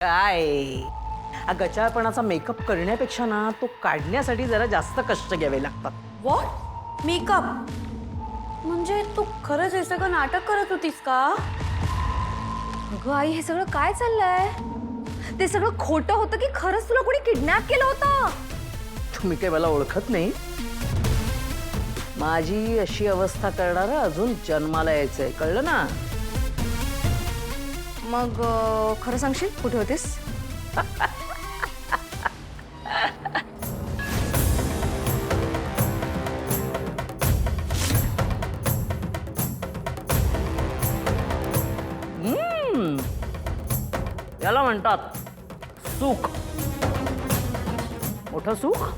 काय हा गचाळपणाचा मेकअप करण्यापेक्षा ना तो काढण्यासाठी जरा जास्त कष्ट घ्यावे लागतात. व्हॉट मेकअप म्हणजे तू खरंच हे सगळं नाटक करत होतीस का? अगं आई हे सगळं काय चाललंय? ते सगळं खोटं होतं की खरंच तुला कोणी किडनॅप केलं होतं? तुम्ही काय मला ओळखत नाही? माझी अशी अवस्था करणारा अजून जन्माला यायचंय, कळलं ना? मग खरं सांगशील कुठे होतीस? याला म्हणतात सुख. मोठं सुख,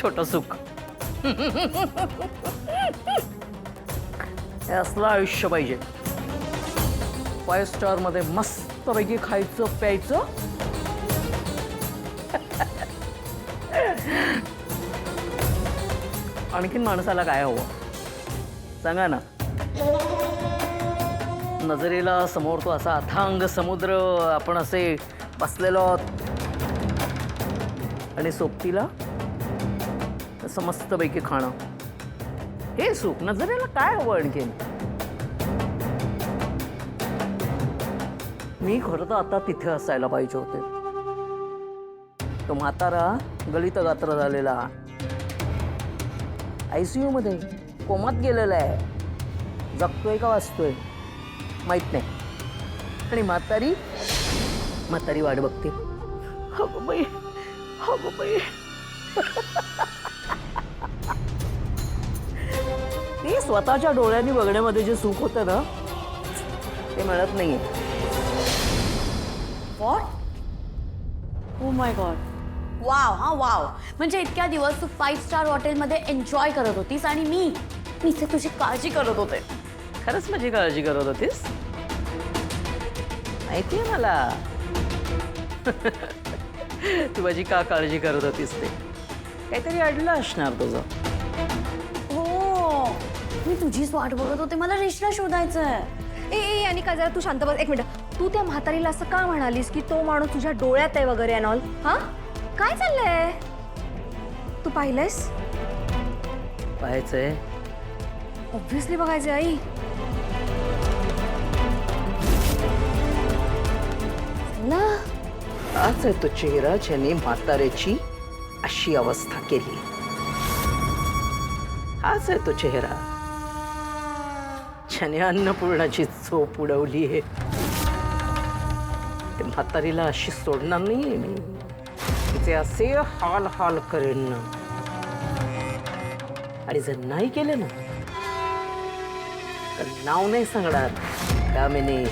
छोटं सुख. हे असलं आयुष्य पाहिजे. 5 स्टार मध्ये मस्तपैकी खायचं प्यायचं, आणखीन माणसाला काय हवं सांगा ना? नजरेला समोर तो असा अथांग समुद्र, आपण असे बसलेलो आणि सोबतीला असं मस्तपैकी खाणं, हे सुख. नजरेला काय हवं आणखीन? मी खरं तर आता तिथे असायला पाहिजे होते. तो म्हातारा गलित गात्र झालेला ICU मध्ये कोमात गेलेला आहे. जगतोय का वाचतोय माहित नाही. आणि म्हातारी वाट बघते. अगं बाई, अगं बाई. ते स्वतःच्या डोळ्यांनी बघण्यामध्ये जे सुख होतं ना ते मिळत नाहीये. What oh my God. Wow हा वाव. म्हणजे इतक्या दिवस तू 5 स्टार हॉटेलमध्ये एन्जॉय करत होतीस आणि मी इथे तुझी काळजी करत होते. खरंच माझी काळजी करत होतीस? माहितीये मला तू माझी का काळजी करत होतीस ते. काहीतरी अडलं असणार तुझं. हो मी तुझीच वाट बघत होते. मला रिश्ता शोधायचंय. ए अनिका जरा तू शांत बस एक मिनिट. तू त्या म्हातारीला असं का म्हणालीस की तो माणूस तुझ्या डोळ्यात आहे वगैरे अँड ऑल? हा काय चाललंय? तू पाहिलंयस? पाहायचंय? ऑब्व्हियसली बघायचंय आई. ना हाच आहे तो चेहरा ज्याने म्हाताऱ्याची अशी अवस्था केली. हाच आहे तो चेहरा ज्याने अन्नपूर्णाची झोप उडवली आहे. ते म्हातारीला अशी सोडणार नाही मी. तिचे असे हाल हाल करेन ना. आणि जर नाही केलं ना तर नाव नाही सांगणार दामिनी.